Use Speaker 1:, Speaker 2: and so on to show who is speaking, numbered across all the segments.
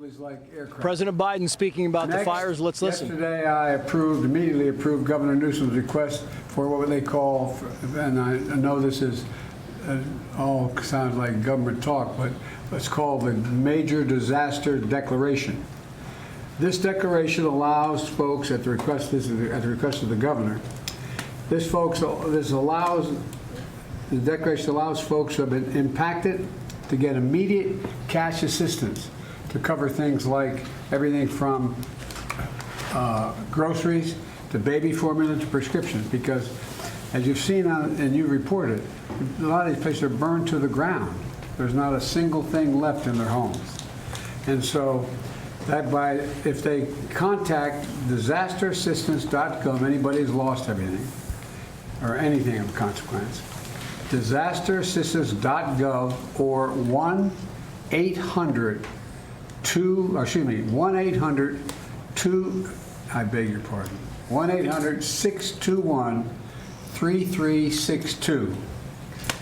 Speaker 1: is like aircraft.
Speaker 2: President Biden speaking about the fires. Let's listen.
Speaker 1: Yesterday, I immediately approved Governor Newsom's request for what they call, and I know this is all sounds like government talk, but it's called the Major Disaster Declaration. This declaration allows folks, at the request of the governor, the declaration allows folks who have been impacted to get immediate cash assistance to cover things like everything from groceries to baby formula to prescriptions. Because as you've seen and you reported, a lot of these places are burned to the ground. There's not a single thing left in their homes. And so if they contact disasterassistance.gov, anybody who's lost everything or anything of consequence, disasterassistance.gov or 1-800-621-3362.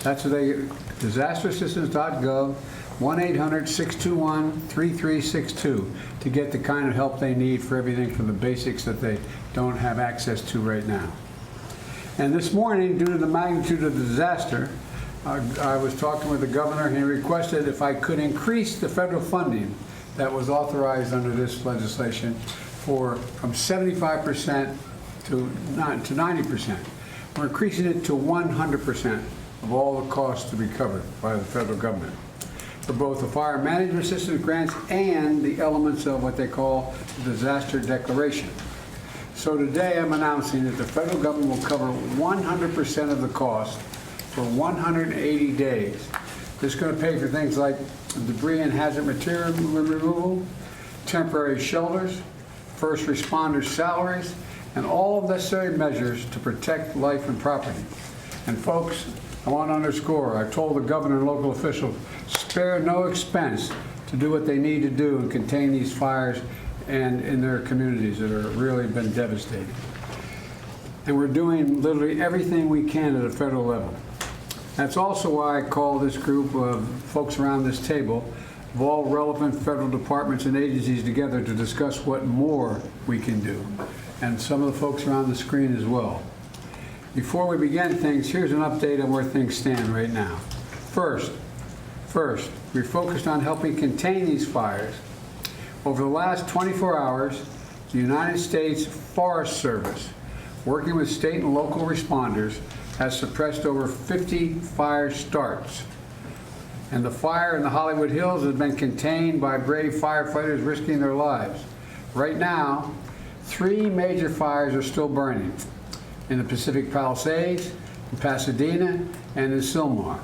Speaker 1: That's what disasterassistance.gov, 1-800-621-3362 to get the kind of help they need for everything from the basics that they don't have access to right now. And this morning, due to the magnitude of the disaster, I was talking with the governor, and he requested if I could increase the federal funding that was authorized under this legislation from 75% to 90%. We're increasing it to 100% of all the costs to be covered by the federal government for both the fire management assistance grants and the elements of what they call the disaster declaration. So today I'm announcing that the federal government will cover 100% of the cost for 180 days. This is going to pay for things like debris and hazard material removal, temporary shelters, first responders' salaries, and all necessary measures to protect life and property. And folks, I want to underscore, I told the governor and local officials, spare no expense to do what they need to do and contain these fires and in their communities that have really been devastating. And we're doing literally everything we can at a federal level. That's also why I call this group of folks around this table of all relevant federal departments and agencies together to discuss what more we can do. And some of the folks are on the screen as well. Before we begin things, here's an update on where things stand right now. First, we're focused on helping contain these fires. Over the last 24 hours, the United States Forest Service, working with state and local responders, has suppressed over 50 fire starts. And the fire in the Hollywood Hills has been contained by brave firefighters risking their lives. Right now, 3 major fires are still burning in the Pacific Palisades, in Pasadena, and in Sylmar.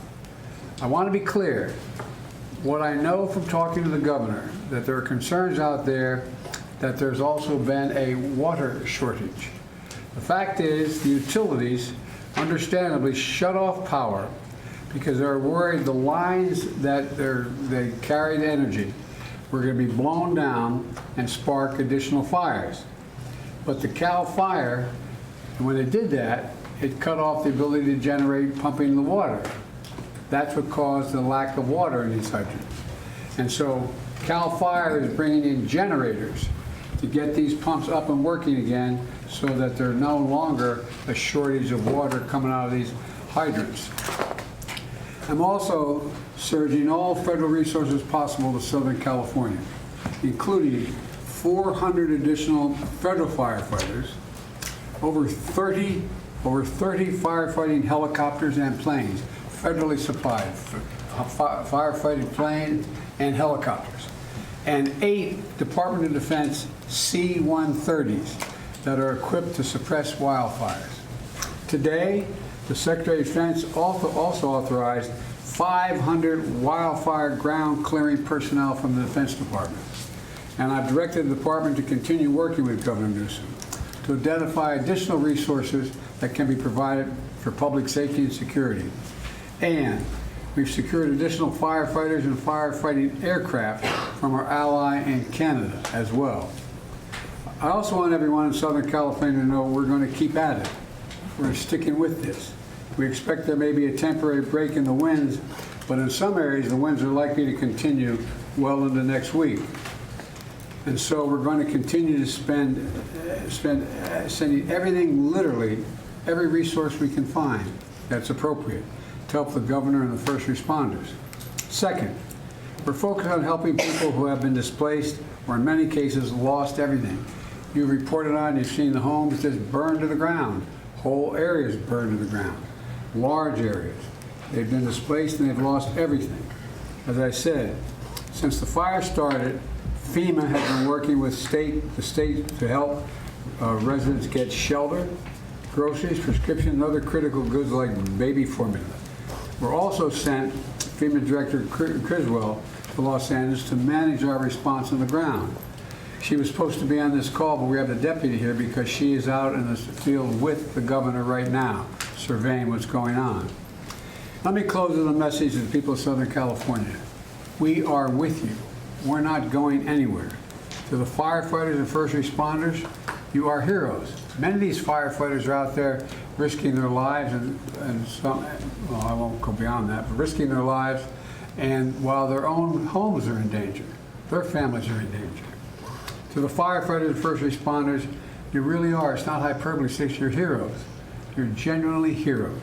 Speaker 1: I want to be clear. What I know from talking to the governor, that there are concerns out there that there's also been a water shortage. The fact is, the utilities understandably shut off power because they're worried the lines that they carry the energy were going to be blown down and spark additional fires. But the Cal Fire, when it did that, it cut off the ability to generate pumping the water. That's what caused the lack of water in these hydrants. And so Cal Fire is bringing in generators to get these pumps up and working again so that there's no longer a shortage of water coming out of these hydrants. I'm also surging all federal resources possible to Southern California, including 400 additional federal firefighters, over 30 firefighting helicopters and planes, federally supplied, firefighting planes and helicopters, and 8 Department of Defense C-130s that are equipped to suppress wildfires. Today, the Secretary of Defense also authorized 500 wildfire ground clearing personnel from the Defense Department. And I've directed the department to continue working with Governor Newsom to identify additional resources that can be provided for public safety and security. And we've secured additional firefighters and firefighting aircraft from our ally in Canada as well. I also want everyone in Southern California to know we're going to keep at it. We're sticking with this. We expect there may be a temporary break in the winds, but in some areas the winds are likely to continue well into next week. And so we're going to continue to sending everything, literally, every resource we can find that's appropriate to help the governor and the first responders. Second, we're focused on helping people who have been displaced or in many cases lost everything. You reported on, you've seen the homes just burned to the ground, whole areas burned to the ground, large areas. They've been displaced and they've lost everything. As I said, since the fire started, FEMA has been working with the state to help residents get shelter, groceries, prescriptions, and other critical goods like baby formula. We're also sent FEMA Director Criswell to Los Angeles to manage our response on the ground. She was supposed to be on this call, but we have the deputy here because she is out in the field with the governor right now, surveying what's going on. Let me close with a message to the people of Southern California. We are with you. We're not going anywhere. To the firefighters and first responders, you are heroes. Many of these firefighters are out there risking their lives and some, well, I won't go beyond that, but risking their lives, and while their own homes are in danger, their families are in danger. To the firefighters and first responders, you really are, it's not hyperbole, you're heroes. You're genuinely heroes.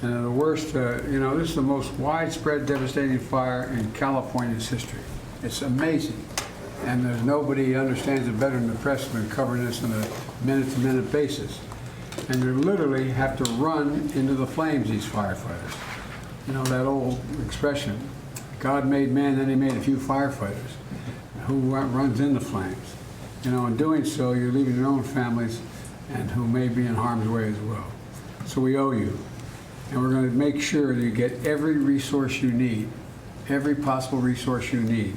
Speaker 1: And the worst, this is the most widespread, devastating fire in California's history. It's amazing. And there's nobody who understands it better than the press has been covering this on a minute-to-minute basis. And you literally have to run into the flames, these firefighters. You know that old expression, God made man, then he made a few firefighters. Who runs into flames? You know, in doing so, you're leaving your own families and who may be in harm's way as well. So we owe you. And we're going to make sure that you get every resource you need, every possible resource you need.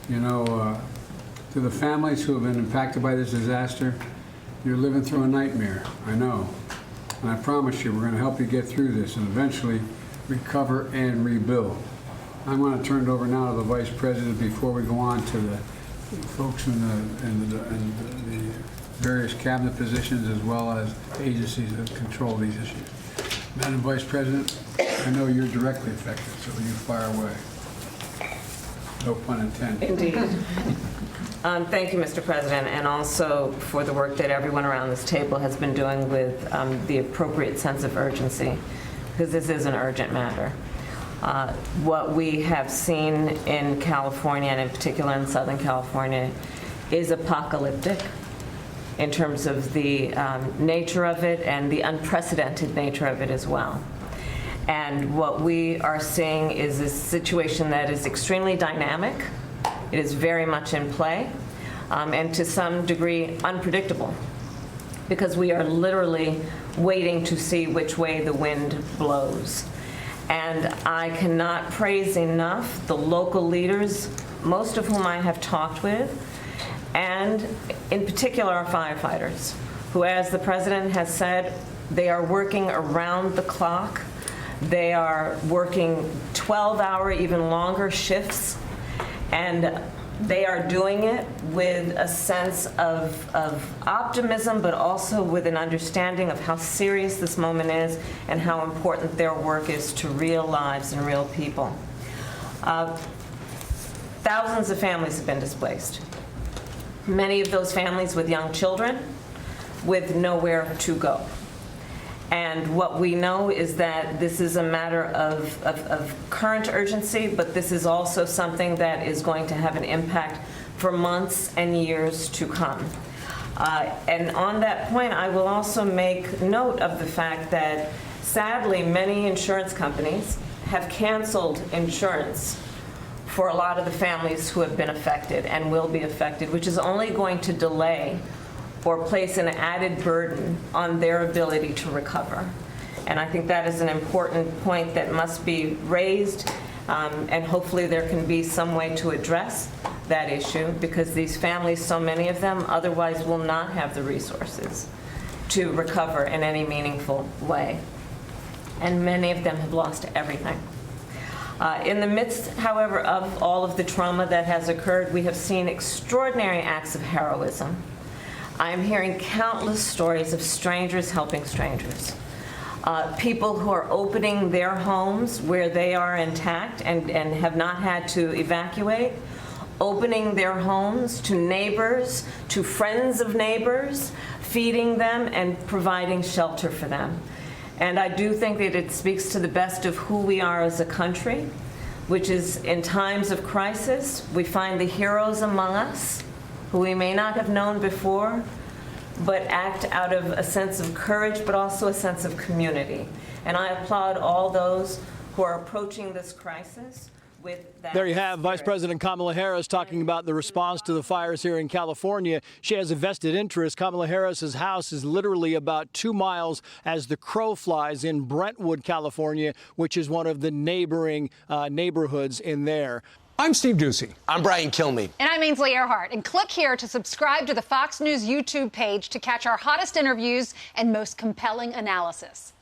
Speaker 1: You know, to the families who have been impacted by this disaster, you're living through a nightmare, I know. And I promise you, we're going to help you get through this and eventually recover and rebuild. I'm going to turn it over now to the Vice President before we go on to the folks in the various cabinet positions as well as agencies that control these issues. Madam Vice President, I know you're directly affected, so you fire away. No pun intended.
Speaker 3: Indeed. Thank you, Mr. President, and also for the work that everyone around this table has been doing with the appropriate sense of urgency, because this is an urgent matter. What we have seen in California, and in particular in Southern California, is apocalyptic in terms of the nature of it and the unprecedented nature of it as well. And what we are seeing is a situation that is extremely dynamic. It is very much in play, and to some degree unpredictable, because we are literally waiting to see which way the wind blows. And I cannot praise enough the local leaders, most of whom I have talked with, and in particular our firefighters, who, as the President has said, they are working around the clock. They are working 12-hour, even longer shifts, and they are doing it with a sense of optimism, but also with an understanding of how serious this moment is and how important their work is to real lives and real people. Thousands of families have been displaced. Many of those families with young children with nowhere to go. And what we know is that this is a matter of current urgency, but this is also something that is going to have an impact for months and years to come. And on that point, I will also make note of the fact that, sadly, many insurance companies have canceled insurance for a lot of the families who have been affected and will be affected, which is only going to delay or place an added burden on their ability to recover. And I think that is an important point that must be raised, and hopefully there can be some way to address that issue, because these families, so many of them, otherwise will not have the resources to recover in any meaningful way. And many of them have lost everything. In the midst, however, of all of the trauma that has occurred, we have seen extraordinary acts of heroism. I am hearing countless stories of strangers helping strangers. People who are opening their homes where they are intact and have not had to evacuate, opening their homes to neighbors, to friends of neighbors, feeding them and providing shelter for them. And I do think that it speaks to the best of who we are as a country, which is in times of crisis, we find the heroes among us who we may not have known before, but act out of a sense of courage, but also a sense of community. And I applaud all those who are approaching this crisis with that.
Speaker 2: There you have Vice
Speaker 3: spirit.
Speaker 2: President Kamala Harris talking about the response to the fires here in California. She has a vested interest. Kamala Harris's house is literally about 2 miles as the crow flies in Brentwood, California, which is one of the neighboring neighborhoods in there.
Speaker 4: I'm Steve Ducey.
Speaker 5: I'm Brian Kilmeade.
Speaker 6: And I'm Ainsley Earhart. And click here to subscribe to the Fox News YouTube page to catch our hottest interviews and most compelling analysis.